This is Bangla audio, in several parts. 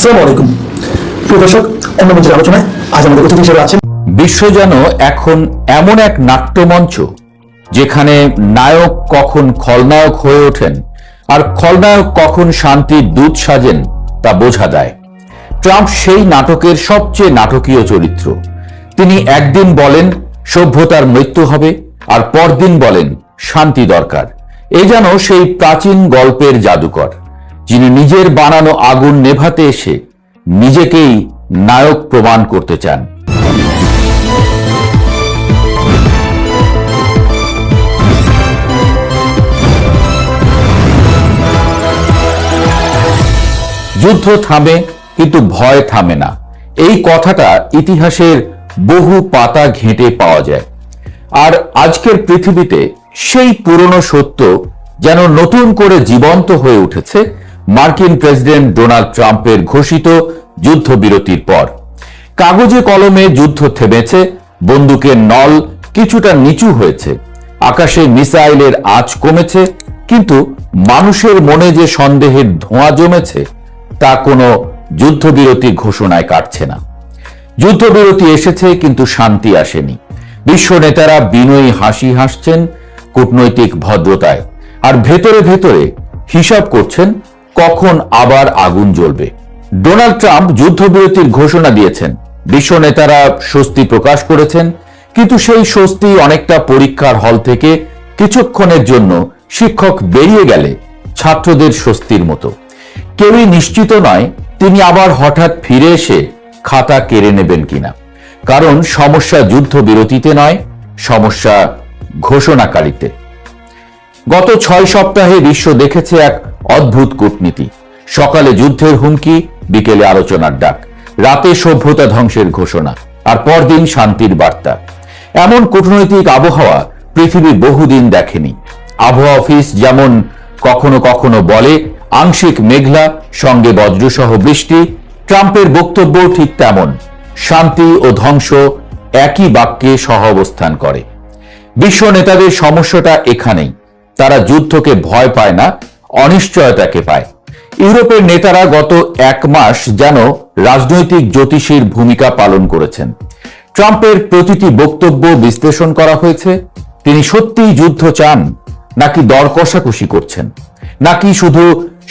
আসসালামু আলাইকুম প্রিয় দর্শক, অন্য মঞ্চের আলোচনায় আজ আমাদের অতিথি হিসেবে আছেন। বিশ্ব যেন এখন এমন এক নাট্যমঞ্চ যেখানে নায়ক কখন খলনায়ক হয়ে ওঠেন আর খলনায়ক কখন শান্তির দূত সাজেন তা বোঝা যায়। ট্রাম্প সেই নাটকের সবচেয়ে নাটকীয় চরিত্র। তিনি একদিন বলেন সভ্যতার মৃত্যু হবে আর পরদিন বলেন শান্তি দরকার। এ যেন সেই প্রাচীন গল্পের জাদুকর, যিনি নিজের বানানো আগুন নেভাতে এসে নিজেকেই নায়ক প্রমাণ করতে চান। যুদ্ধ থামে কিন্তু ভয় থামে না, এই কথাটা ইতিহাসের বহু পাতা ঘেঁটে পাওয়া যায়। আর আজকের পৃথিবীতে সেই পুরনো সত্য যেন নতুন করে জীবন্ত হয়ে উঠেছে মার্কিন প্রেসিডেন্ট ডোনাল্ড ট্রাম্পের ঘোষিত যুদ্ধবিরতির পর। কাগজে কলমে যুদ্ধ থেমেছে, বন্দুকের নল কিছুটা নিচু হয়েছে, আকাশে মিসাইলের আঁচ কমেছে, কিন্তু মানুষের মনে যে সন্দেহের ধোঁয়া জমেছে তা কোনো যুদ্ধবিরতি ঘোষণায় কাটছে না। যুদ্ধবিরতি এসেছে কিন্তু শান্তি আসেনি। বিশ্ব নেতারা বিনয়ী হাসি হাসছেন কূটনৈতিক ভদ্রতায়, আর ভেতরে ভেতরে হিসাব করছেন কখন আবার আগুন জ্বলবে। ডোনাল্ড ট্রাম্প যুদ্ধবিরতির ঘোষণা দিয়েছেন, বিশ্ব নেতারা স্বস্তি প্রকাশ করেছেন, কিন্তু সেই স্বস্তি অনেকটা পরীক্ষার হল থেকে কিছুক্ষণের জন্য শিক্ষক বেরিয়ে গেলে ছাত্রদের স্বস্তির মতো। কেউই নিশ্চিত নয় তিনি আবার হঠাৎ ফিরে এসে খাতা কেড়ে নেবেন কিনা। কারণ সমস্যা যুদ্ধবিরতিতে নয়, সমস্যা ঘোষণাকারীতে। গত 6 সপ্তাহে বিশ্ব দেখেছে এক অদ্ভুত কূটনীতি। সকালে যুদ্ধের হুমকি, বিকেলে আলোচনার ডাক, রাতে সভ্যতা ধ্বংসের ঘোষণা, আর পরদিন শান্তির বার্তা। এমন কূটনৈতিক আবহাওয়া পৃথিবী বহুদিন দেখেনি। আবহাওয়া অফিস যেমন কখনো কখনো বলে আংশিক মেঘলা সঙ্গে বজ্রসহ বৃষ্টি, ট্রাম্পের বক্তব্য ঠিক তেমন, শান্তি ও ধ্বংস একই বাক্যে সহ অবস্থান করে। বিশ্ব নেতাদের সমস্যাটা এখানেই, তারা যুদ্ধকে ভয় পায় না, অনিশ্চয়তাকে পায়। ইউরোপের নেতারা গত 1 মাস যেন রাজনৈতিক জ্যোতিষীর ভূমিকা পালন করেছেন। ট্রাম্পের প্রতিটি বক্তব্য বিশ্লেষণ করা হয়েছে। তিনি সত্যিই যুদ্ধ চান, নাকি দর কষাকষি করছেন, নাকি শুধু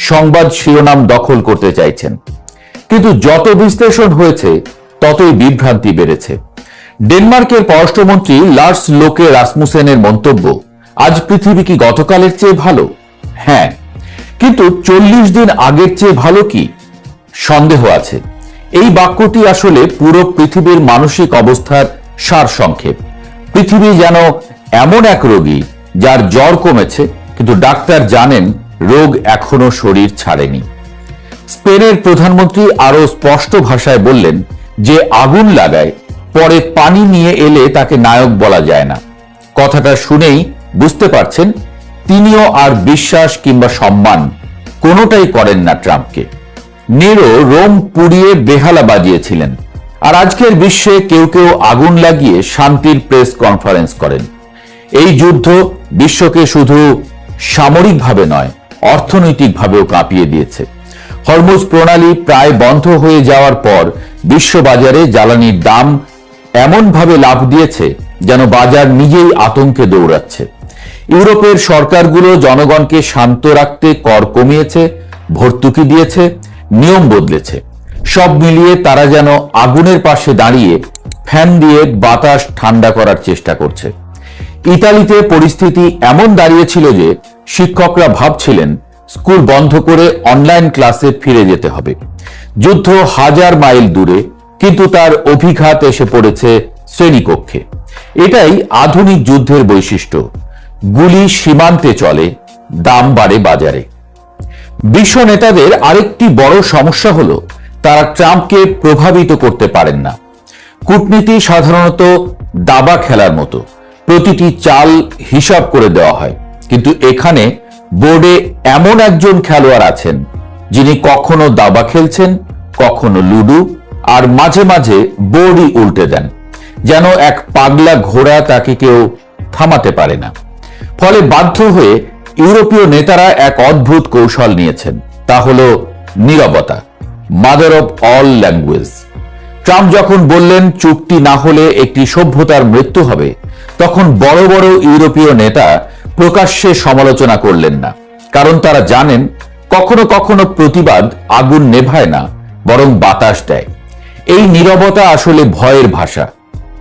সংবাদ শিরোনাম দখল করতে চাইছেন। কিন্তু যত বিশ্লেষণ হয়েছে ততই বিভ্রান্তি বেড়েছে। ডেনমার্কের পররাষ্ট্রমন্ত্রী লার্স লোকে রাসমুসেনের মন্তব্য, আজ পৃথিবী কি গতকালের চেয়ে ভালো? হ্যাঁ, কিন্তু 40 দিন আগের চেয়ে ভালো কি? সন্দেহ আছে। এই বাক্যটি আসলে পুরো পৃথিবীর মানসিক অবস্থার সারসংক্ষেপ। পৃথিবী যেন এমন এক রোগী যার জ্বর কমেছে, কিন্তু ডাক্তার জানেন রোগ এখনো শরীর ছাড়েনি। স্পেনের প্রধানমন্ত্রী আরো স্পষ্ট ভাষায় বললেন, যে আগুন লাগায় পরে পানি নিয়ে এলে তাকে নায়ক বলা যায় না। কথাটা শুনেই বুঝতে পারছেন তিনিও আর বিশ্বাস কিংবা সম্মান কোনোটাই করেন না ট্রাম্পকে। নেরো রোম পুড়িয়ে বেহালা বাজিয়েছিলেন, আর আজকের বিশ্বে কেউ কেউ আগুন লাগিয়ে শান্তির প্রেস কনফারেন্স করেন। এই যুদ্ধ বিশ্বকে শুধু সামরিকভাবে নয়, অর্থনৈতিকভাবেও কাঁপিয়ে দিয়েছে। হরমুজ প্রণালী প্রায় বন্ধ হয়ে যাওয়ার পর বিশ্ববাজারে জ্বালানির দাম এমনভাবে লাফ দিয়েছে যেন বাজার নিজেই আতঙ্কে দৌড়াচ্ছে। ইউরোপের সরকারগুলো জনগণকে শান্ত রাখতে কর কমিয়েছে, ভর্তুকি দিয়েছে, নিয়ম বদলেছে। সব মিলিয়ে তারা যেন আগুনের পাশে দাঁড়িয়ে ফ্যান দিয়ে বাতাস ঠান্ডা করার চেষ্টা করছে। ইতালিতে পরিস্থিতি এমন দাঁড়িয়েছিল যে শিক্ষকরা ভাবছিলেন স্কুল বন্ধ করে অনলাইন ক্লাসে ফিরে যেতে হবে। যুদ্ধ 1000 মাইল দূরে, কিন্তু তার অভিঘাত এসে পড়েছে শ্রেণীকক্ষে। এটাই আধুনিক যুদ্ধের বৈশিষ্ট্য। গুলি সীমান্তে চলে, দাম বাড়ে বাজারে। বিশ্ব নেতাদের আরেকটি বড় সমস্যা হলো তারা ট্রাম্পকে প্রভাবিত করতে পারেন না। কূটনীতি সাধারণত দাবা খেলার মতো, প্রতিটি চাল হিসাব করে দেওয়া হয়, কিন্তু এখানে বোর্ডে এমন একজন খেলোয়াড় আছেন যিনি কখনো দাবা খেলছেন, কখনো লুডো, আর মাঝে মাঝে বোর্ডই উল্টে দেন। যেন এক পাগলা ঘোড়া, তাকে কেউ থামাতে পারে না। ফলে বাধ্য হয়ে ইউরোপীয় নেতারা এক অদ্ভুত কৌশল নিয়েছেন, তা হলো নীরবতা। Mother of all language. Trump যখন বললেন চুক্তি না হলে একটি সভ্যতার মৃত্যু হবে, তখন বড় বড় ইউরোপীয় নেতা প্রকাশ্যে সমালোচনা করলেন না, কারণ তারা জানেন কখনো কখনো প্রতিবাদ আগুন নেভায় না, বরং বাতাস দেয়। এই নীরবতা আসলে ভয়ের ভাষা,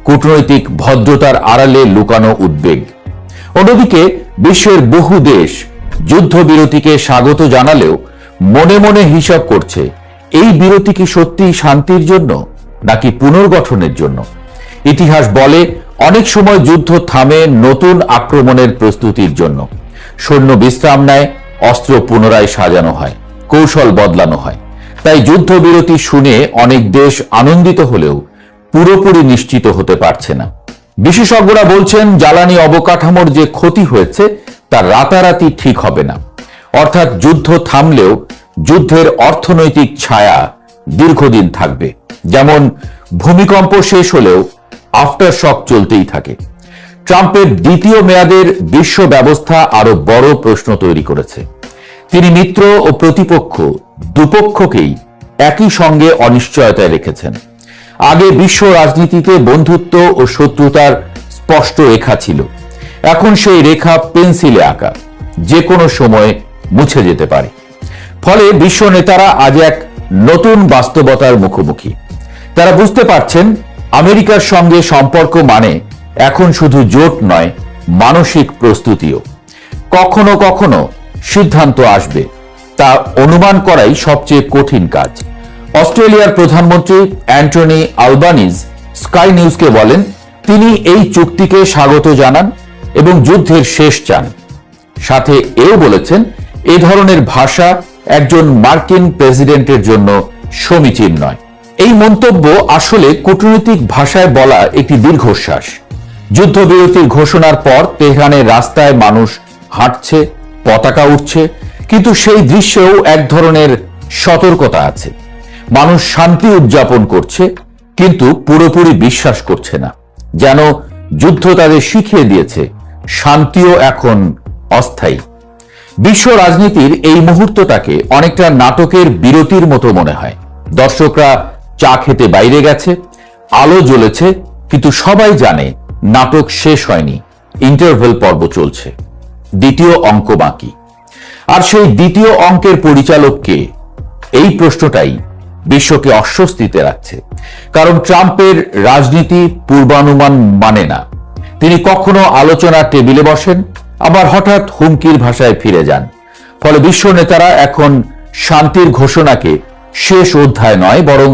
কূটনৈতিক ভদ্রতার আড়ালে লুকানো উদ্বেগ। অন্যদিকে বিশ্বের বহু দেশ যুদ্ধবিরতিকে স্বাগত জানালেও মনে মনে হিসাব করছে এই বিরতি কি সত্যিই শান্তির জন্য নাকি পুনর্গঠনের জন্য। ইতিহাস বলে অনেক সময় যুদ্ধ থামে নতুন আক্রমণের প্রস্তুতির জন্য। সৈন্য বিশ্রাম নেয়, অস্ত্র পুনরায় সাজানো হয়, কৌশল বদলানো হয়। তাই যুদ্ধবিরতি শুনে অনেক দেশ আনন্দিত হলেও পুরোপুরি নিশ্চিত হতে পারছে না। বিশেষজ্ঞরা বলছেন জ্বালানি অবকাঠামোর যে ক্ষতি হয়েছে তা রাতারাতি ঠিক হবে না। অর্থাৎ যুদ্ধ থামলেও যুদ্ধের অর্থনৈতিক ছায়া দীর্ঘদিন থাকবে। যেমন ভূমিকম্প শেষ হলেও আফটার শক চলতেই থাকে। ট্রাম্পের দ্বিতীয় মেয়াদের বিশ্ব ব্যবস্থা আরো বড় প্রশ্ন তৈরি করেছে। তিনি মিত্র ও প্রতিপক্ষ দুপক্ষকেই একই সঙ্গে অনিশ্চয়তায় রেখেছেন। আগে বিশ্ব রাজনীতিতে বন্ধুত্ব ও শত্রুতার স্পষ্ট রেখা ছিল, এখন সেই রেখা পেন্সিলে আঁকা, যে কোনো সময় মুছে যেতে পারে। ফলে বিশ্ব নেতারা আজ এক নতুন বাস্তবতার মুখোমুখি। তারা বুঝতে পারছেন আমেরিকার সঙ্গে সম্পর্ক মানে এখন শুধু জোট নয়, মানসিক প্রস্তুতিও। কখনো কখনো সিদ্ধান্ত আসবে, তা অনুমান করাই সবচেয়ে কঠিন কাজ। অস্ট্রেলিয়ার প্রধানমন্ত্রী অ্যান্টনি আলবানিজ স্কাই নিউজকে বলেন তিনি এই চুক্তিকে স্বাগত জানান এবং যুদ্ধের শেষ চান। সাথে এও বলেছেন এ ধরনের ভাষা একজন মার্কিন প্রেসিডেন্টের জন্য সমীচীন নয়। এই মন্তব্য আসলে কূটনৈতিক ভাষায় বলা একটি দীর্ঘশ্বাস। যুদ্ধবিরতির ঘোষণার পর তেহরানের রাস্তায় মানুষ হাঁটছে, পতাকা উঠছে, কিন্তু সেই দৃশ্যেও এক ধরনের সতর্কতা আছে। মানুষ শান্তি উদযাপন করছে, কিন্তু পুরোপুরি বিশ্বাস করছে না। যেন যুদ্ধ তাদের শিখিয়ে দিয়েছে শান্তিও এখন অস্থায়ী। বিশ্ব রাজনীতির এই মুহূর্তটাকে অনেকটা নাটকের বিরতির মতো মনে হয়। দর্শকরা চা খেতে বাইরে গেছে, আলো জ্বলেছে, কিন্তু সবাই জানে নাটক শেষ হয়নি, ইন্টারভেল পর্ব চলছে, দ্বিতীয় অঙ্ক বাকি। আর সেই দ্বিতীয় অঙ্কের পরিচালক কে? এই প্রশ্নটাই বিশ্বকে অস্বস্তিতে রাখছে। কারণ ট্রাম্পের রাজনীতি পূর্বানুমান মানে না। তিনি কখনো আলোচনার টেবিলে বসেন, আবার হঠাৎ হুমকির ভাষায় ফিরে যান। ফলে বিশ্ব নেতারা এখন শান্তির ঘোষণাকে শেষ অধ্যায় নয়, বরং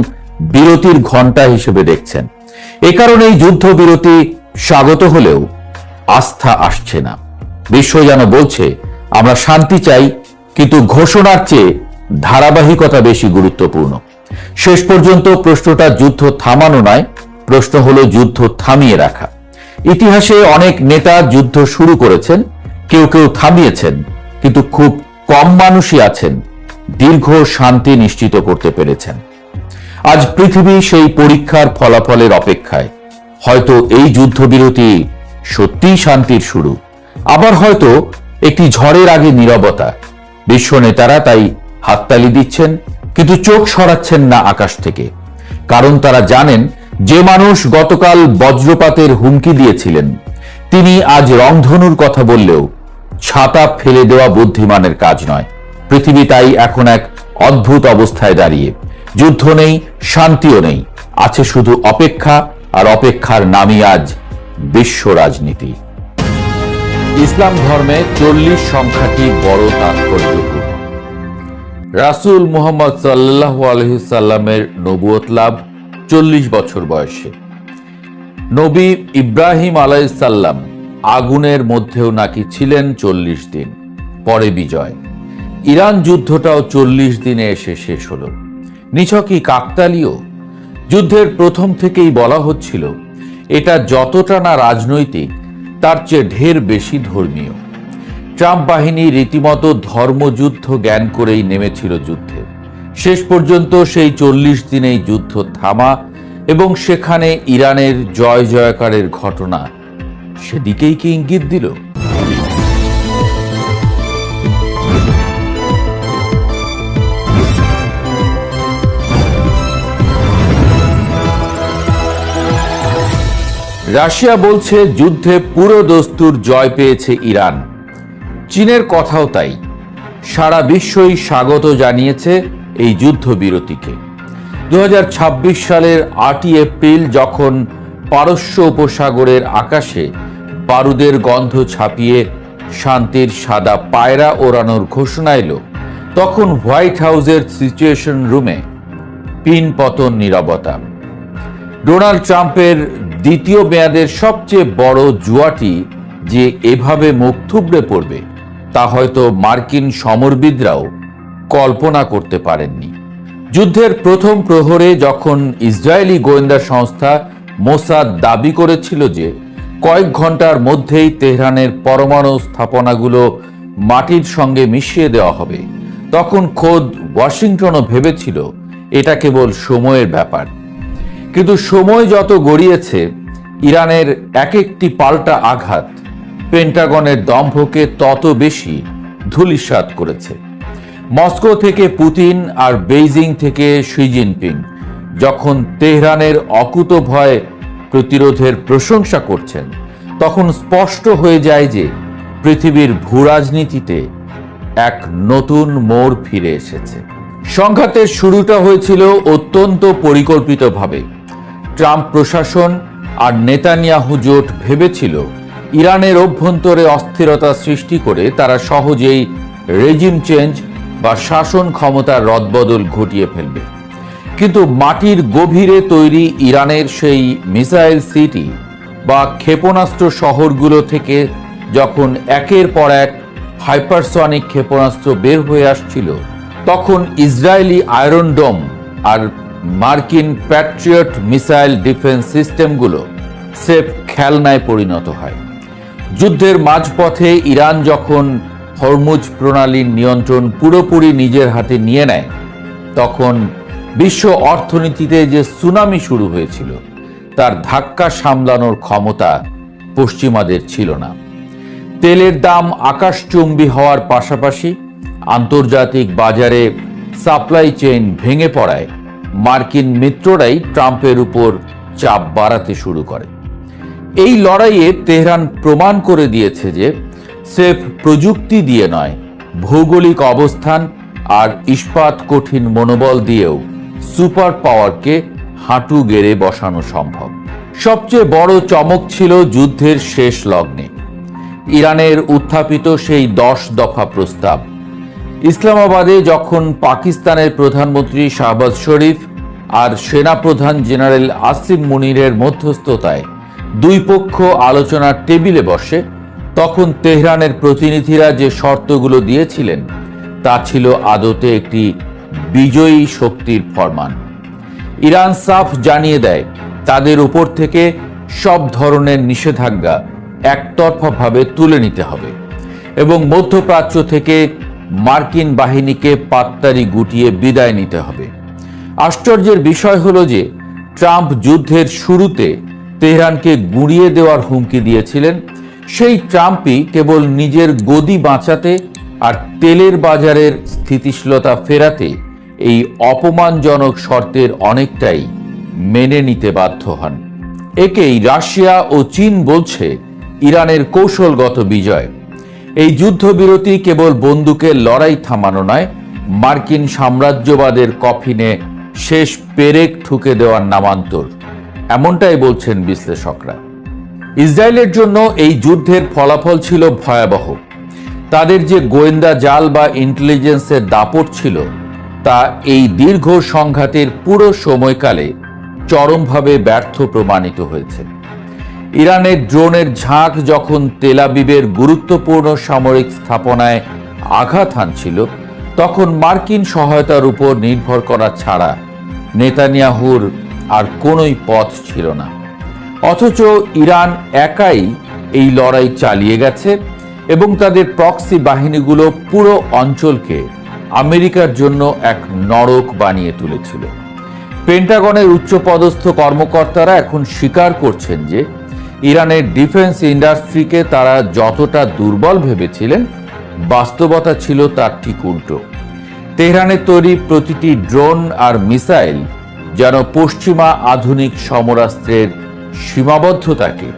বিরতির ঘণ্টা হিসেবে দেখছেন। এ কারণেই যুদ্ধবিরতি স্বাগত হলেও আস্থা আসছে না। বিশ্ব যেন বলছে আমরা শান্তি চাই, কিন্তু ঘোষণার চেয়ে ধারাবাহিকতা বেশি গুরুত্বপূর্ণ। শেষ পর্যন্ত প্রশ্নটা যুদ্ধ থামানো নয়, প্রশ্ন হলো যুদ্ধ থামিয়ে রাখা। ইতিহাসে অনেক নেতা যুদ্ধ শুরু করেছেন, কেউ কেউ থামিয়েছেন, কিন্তু খুব কম মানুষই আছেন দীর্ঘ শান্তি নিশ্চিত করতে পেরেছেন। আজ পৃথিবী সেই পরীক্ষার ফলাফলের অপেক্ষায়। হয়তো এই যুদ্ধবিরতি সত্যিই শান্তির শুরু, আবার হয়তো একটি ঝড়ের আগে নীরবতা। বিশ্ব নেতারা তাই হাততালি দিচ্ছেন, কিন্তু চোখ সরাচ্ছেন না আকাশ থেকে। কারণ তারা জানেন যে মানুষ গতকাল বজ্রপাতের হুমকি দিয়েছিলেন, তিনি আজ রংধনুর কথা বললেও ছাতা ফেলে দেওয়া বুদ্ধিমানের কাজ নয়। পৃথিবী তাই এখন এক অদ্ভুত অবস্থায় দাঁড়িয়ে। যুদ্ধ নেই, শান্তিও নেই, আছে শুধু অপেক্ষা, আর অপেক্ষার নামই আজ বিশ্ব রাজনীতি। ইসলাম ধর্মে 40 সংখ্যাটি বড় তাৎপর্যপূর্ণ। রাসূল মুহাম্মদ সাল্লাল্লাহু আলাইহি সাল্লামের নবুয়ত লাভ 40 বছর বয়সে। নবী ইব্রাহিম আলাইহিস সালাম আগুনের মধ্যেও নাকি ছিলেন 40 দিন, পরে বিজয়। ইরান যুদ্ধটাও 40 দিনে এসে শেষ হলো। নিছকই কাকতালীয়? যুদ্ধের প্রথম থেকেই বলা হচ্ছিল এটা যতটা না রাজনৈতিক, তার চেয়ে ঢের বেশি ধর্মীয়। ট্রাম্প বাহিনী রীতিমতো ধর্মযুদ্ধ জ্ঞান করেই নেমেছিল যুদ্ধে। শেষ পর্যন্ত সেই 40 দিনেই যুদ্ধ থামা এবং সেখানে ইরানের জয় জয়কারের ঘটনা সেদিকেই কি ইঙ্গিত দিল? রাশিয়া বলছে যুদ্ধে পুরো দস্তুর জয় পেয়েছে ইরান। চীনের কথাও তাই। সারা বিশ্বই স্বাগত জানিয়েছে এই যুদ্ধবিরতিকে। 2026 সালের 8ই এপ্রিল যখন পারস্য উপসাগরের আকাশে বারুদের গন্ধ ছাপিয়ে শান্তির সাদা পায়রা ওড়ানোর ঘোষণা এলো, তখন হোয়াইট হাউসের সিচুয়েশন রুমে পিনপতন নীরবতা। ডোনাল্ড ট্রাম্পের দ্বিতীয় মেয়াদের সবচেয়ে বড় জুয়াটি যে এভাবে মুখ থুবড়ে পড়বে তা হয়তো মার্কিন সমরবিদরাও কল্পনা করতে পারেননি। যুদ্ধের প্রথম প্রহরে যখন ইসরায়েলি গোয়েন্দা সংস্থা মোসাদ দাবি করেছিল যে কয়েক ঘন্টার মধ্যেই তেহরানের পরমাণু স্থাপনাগুলো মাটির সঙ্গে মিশিয়ে দেওয়া হবে, তখন খোদ ওয়াশিংটনও ভেবেছিল এটা কেবল সময়ের ব্যাপার। কিন্তু সময় যত গড়িয়েছে, ইরানের এক একটি পাল্টা আঘাত পেন্টাগনের দম্ভকে তত বেশি ধূলিসাৎ করেছে। মস্কো থেকে পুতিন আর বেইজিং থেকে শি জিনপিং যখন তেহরানের অকুতোভয় প্রতিরোধের প্রশংসা করছেন, তখন স্পষ্ট হয়ে যায় যে পৃথিবীর ভূরাজনীতিতে এক নতুন মোড় ফিরে এসেছে। সংঘাতের শুরুটা হয়েছিল অত্যন্ত পরিকল্পিতভাবে। ট্রাম্প প্রশাসন আর নেতানিয়াহু জোট ভেবেছিল ইরানের অভ্যন্তরে অস্থিরতা সৃষ্টি করে তারা সহজেই রেজিম চেঞ্জ বা শাসন ক্ষমতার রদবদল ঘটিয়ে ফেলবে। কিন্তু মাটির গভীরে তৈরি ইরানের সেই মিসাইল সিটি বা ক্ষেপণাস্ত্র শহরগুলো থেকে যখন একের পর এক হাইপারসনিক ক্ষেপণাস্ত্র বের হয়ে আসছিল, তখন ইসরায়েলি আয়রন ডোম আর মার্কিন প্যাট্রিয়ট মিসাইল ডিফেন্স সিস্টেমগুলো স্রেফ খেলনায় পরিণত হয়। যুদ্ধের মাঝপথে ইরান যখন হরমুজ প্রণালীর নিয়ন্ত্রণ পুরোপুরি নিজের হাতে নিয়ে নেয়, তখন বিশ্ব অর্থনীতিতে যে সুনামি শুরু হয়েছিল তার ধাক্কা সামলানোর ক্ষমতা পশ্চিমাদের ছিল না। তেলের দাম আকাশচুম্বী হওয়ার পাশাপাশি আন্তর্জাতিক বাজারে সাপ্লাই চেইন ভেঙে পড়ায় মার্কিন মিত্ররাই ট্রাম্পের উপর চাপ বাড়াতে শুরু করে। এই লড়াইয়ে তেহরান প্রমাণ করে দিয়েছে যে স্রেফ প্রযুক্তি দিয়ে নয়, ভৌগোলিক অবস্থান আর ইস্পাত কঠিন মনোবল দিয়েও সুপার পাওয়ারকে হাঁটু গেড়ে বসানো সম্ভব। সবচেয়ে বড় চমক ছিল যুদ্ধের শেষ লগ্নে ইরানের উত্থাপিত সেই 10 দফা প্রস্তাব। ইসলামাবাদে যখন পাকিস্তানের প্রধানমন্ত্রী শাহবাজ শরীফ আর সেনাপ্রধান জেনারেল আসিম মুনিরের মধ্যস্থতায় দুই পক্ষ আলোচনার টেবিলে বসে, তখন তেহরানের প্রতিনিধিরা যে শর্তগুলো দিয়েছিলেন তা ছিল আদতে একটি বিজয়ী শক্তির ফরমান। ইরান সাফ জানিয়ে দেয় তাদের উপর থেকে সব ধরনের নিষেধাজ্ঞা একতরফাভাবে তুলে নিতে হবে এবং মধ্যপ্রাচ্য থেকে মার্কিন বাহিনীকে পাত্তারি গুটিয়ে বিদায় নিতে হবে। আশ্চর্যের বিষয় হলো যে ট্রাম্প যুদ্ধের শুরুতে তেহরানকে গুঁড়িয়ে দেওয়ার হুমকি দিয়েছিলেন, সেই ট্রাম্পই কেবল নিজের গদি বাঁচাতে আর তেলের বাজারের স্থিতিশীলতা ফেরাতে এই অপমানজনক শর্তের অনেকটাই মেনে নিতে বাধ্য হন। একেই রাশিয়া ও চীন বলছে ইরানের কৌশলগত বিজয়। এই যুদ্ধবিরতি কেবল বন্দুকের লড়াই থামানো নয়, মার্কিন সাম্রাজ্যবাদের কফিনে শেষ পেরেক ঠুকে দেওয়ার নামান্তর, এমনটাই বলছেন বিশ্লেষকরা। ইসরায়েলের জন্য এই যুদ্ধের ফলাফল ছিল ভয়াবহ। তাদের যে গোয়েন্দা জাল বা ইন্টেলিজেন্সের দাপট ছিল তা এই দীর্ঘ সংঘাতের পুরো সময়কালে চরমভাবে ব্যর্থ প্রমাণিত হয়েছে। ইরানের ড্রোনের ঝাঁক যখন তেল আবিবের গুরুত্বপূর্ণ সামরিক স্থাপনায় আঘাত হানছিল, তখন মার্কিন সহায়তার উপর নির্ভর করা ছাড়া নেতানিয়াহুর আর কোনোই পথ ছিল না। অথচ ইরান একাই এই লড়াই চালিয়ে গেছে এবং তাদের প্রক্সি বাহিনীগুলো পুরো অঞ্চলকে আমেরিকার জন্য এক নরক বানিয়ে তুলেছিল। পেন্টাগনের উচ্চপদস্থ কর্মকর্তারা এখন স্বীকার করছেন যে ইরানের ডিফেন্স ইন্ডাস্ট্রিকে তারা যতটা দুর্বল ভেবেছিলেন, বাস্তবতা ছিল তার ঠিক উল্টো। তেহরানের তৈরি প্রতিটি ড্রোন আর মিসাইল যেন পশ্চিমা আধুনিক সমরাস্ত্রের সীমাবদ্ধতাকে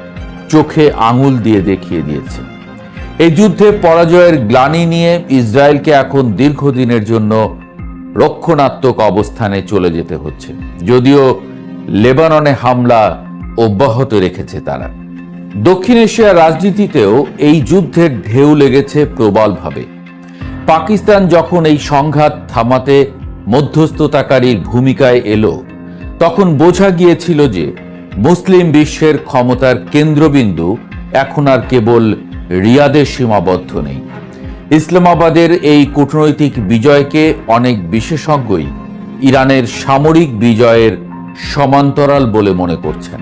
চোখে আঙুল দিয়ে দেখিয়ে দিয়েছে। এই যুদ্ধে পরাজয়ের গ্লানি নিয়ে ইসরায়েলকে এখন দীর্ঘদিনের জন্য রক্ষণাত্মক অবস্থানে চলে যেতে হচ্ছে, যদিও লেবাননে হামলা অব্যাহত রেখেছে তারা। দক্ষিণ এশিয়ার রাজনীতিতেও এই যুদ্ধের ঢেউ লেগেছে প্রবলভাবে। পাকিস্তান যখন এই সংঘাত থামাতে মধ্যস্থতাকারীর ভূমিকায় এলো, তখন বোঝা গিয়েছিল যে মুসলিম বিশ্বের ক্ষমতার কেন্দ্রবিন্দু এখন আর কেবল রিয়াদে সীমাবদ্ধ নেই। ইসলামাবাদের এই কূটনৈতিক বিজয়কে অনেক বিশেষজ্ঞই ইরানের সামরিক বিজয়ের সমান্তরাল বলে মনে করছেন।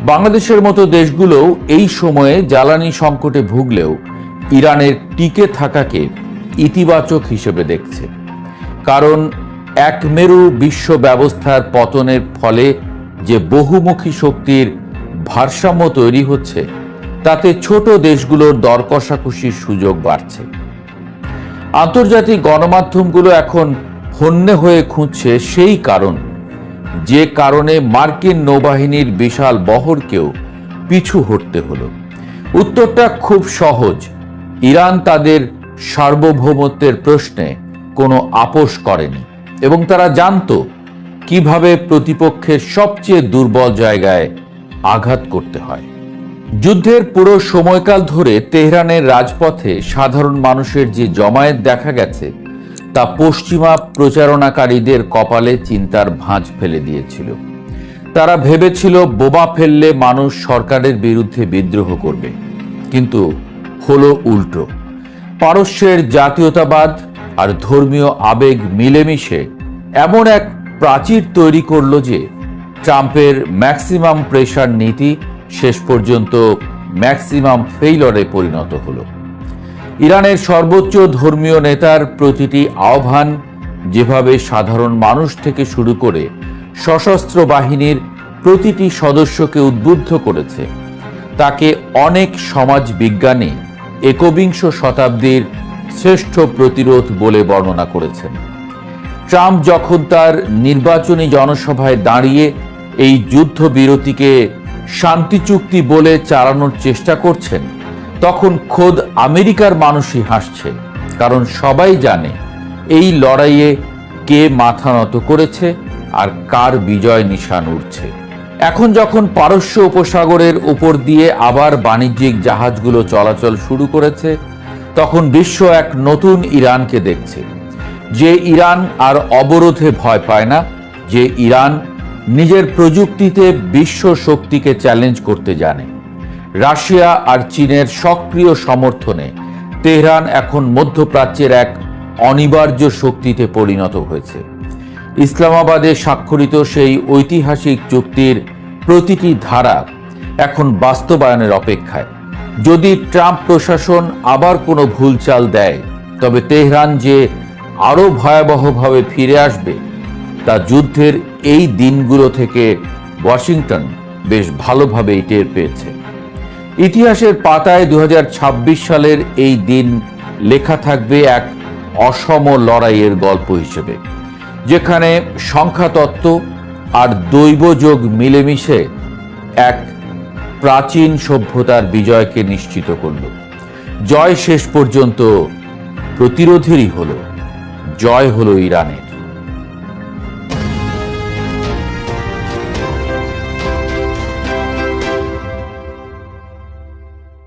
বাংলাদেশের মতো দেশগুলোও এই সময়ে জ্বালানি সংকটে ভুগলেও ইরানের টিকে থাকাকে ইতিবাচক হিসেবে দেখছে। কারণ একমেরু বিশ্ব ব্যবস্থার পতনের ফলে যে বহুমুখী শক্তির ভারসাম্য তৈরি হচ্ছে, তাতে ছোট দেশগুলোর দর কষাকষির সুযোগ বাড়ছে। আন্তর্জাতিক গণমাধ্যমগুলো এখন হন্যে হয়ে খুঁজছে সেই কারণ, যে কারণে মার্কিন নৌবাহিনীর বিশাল বহরকেও পিছু হটতে হলো। উত্তরটা খুব সহজ। ইরান তাদের সার্বভৌমত্বের প্রশ্নে কোনো আপোষ করেনি এবং তারা জানত কিভাবে প্রতিপক্ষের সবচেয়ে দুর্বল জায়গায় আঘাত করতে হয়। যুদ্ধের পুরো সময়কাল ধরে তেহরানের রাজপথে সাধারণ মানুষের যে জমায়েত দেখা গেছে, তা পশ্চিমা প্রচারণাকারীদের কপালে চিন্তার ভাঁজ ফেলে দিয়েছিল। তারা ভেবেছিল বোমা ফেললে মানুষ সরকারের বিরুদ্ধে বিদ্রোহ করবে, কিন্তু হলো উল্টো। পারস্যের জাতীয়তাবাদ আর ধর্মীয় আবেগ মিলেমিশে এমন এক প্রাচীর তৈরি করল যে ট্রাম্পের ম্যাক্সিমাম প্রেশার নীতি শেষ পর্যন্ত ম্যাক্সিমাম ফেইলরে পরিণত হলো। ইরানের সর্বোচ্চ ধর্মীয় নেতার প্রতিটি আহ্বান যেভাবে সাধারণ মানুষ থেকে শুরু করে সশস্ত্র বাহিনীর প্রতিটি সদস্যকে উদ্বুদ্ধ করেছে, তাকে অনেক সমাজ বিজ্ঞানী একবিংশ শতাব্দীর শ্রেষ্ঠ প্রতিরোধ বলে বর্ণনা করেছেন। ট্রাম্প যখন তার নির্বাচনী জনসভায় দাঁড়িয়ে এই যুদ্ধবিরতিকে শান্তি চুক্তি বলে চালানোর চেষ্টা করছেন, তখন খোদ আমেরিকার মানুষই হাসছে। কারণ সবাই জানে এই লড়াইয়ে কে মাথা নত করেছে আর কার বিজয় নিশান উঠছে। এখন যখন পারস্য উপসাগরের উপর দিয়ে আবার বাণিজ্যিক জাহাজগুলো চলাচল শুরু করেছে, তখন বিশ্ব এক নতুন ইরানকে দেখছে। যে ইরান আর অবরোধে ভয় পায় না, যে ইরান নিজের প্রযুক্তিতে বিশ্ব শক্তিকে চ্যালেঞ্জ করতে জানে। রাশিয়া আর চীনের সক্রিয় সমর্থনে তেহরান এখন মধ্যপ্রাচ্যের এক অনিবার্য শক্তিতে পরিণত হয়েছে। ইসলামাবাদে স্বাক্ষরিত সেই ঐতিহাসিক চুক্তির প্রতিটি ধারা এখন বাস্তবায়নের অপেক্ষায়। যদি ট্রাম্প প্রশাসন আবার কোনো ভুলচাল দেয়, তবে তেহরান যে আরও ভয়াবহভাবে ফিরে আসবে, তা যুদ্ধের এই দিনগুলো থেকে ওয়াশিংটন বেশ ভালোভাবেই টের পেয়েছে। ইতিহাসের পাতায় 2026 সালের এই দিন লেখা থাকবে এক অসম লড়াইয়ের গল্প হিসেবে, যেখানে সংখ্যাতত্ত্ব আর দৈবযোগ মিলেমিশে এক প্রাচীন সভ্যতার বিজয়কে নিশ্চিত করল। জয় শেষ পর্যন্ত প্রতিরোধেরই হলো, জয় হলো ইরানের।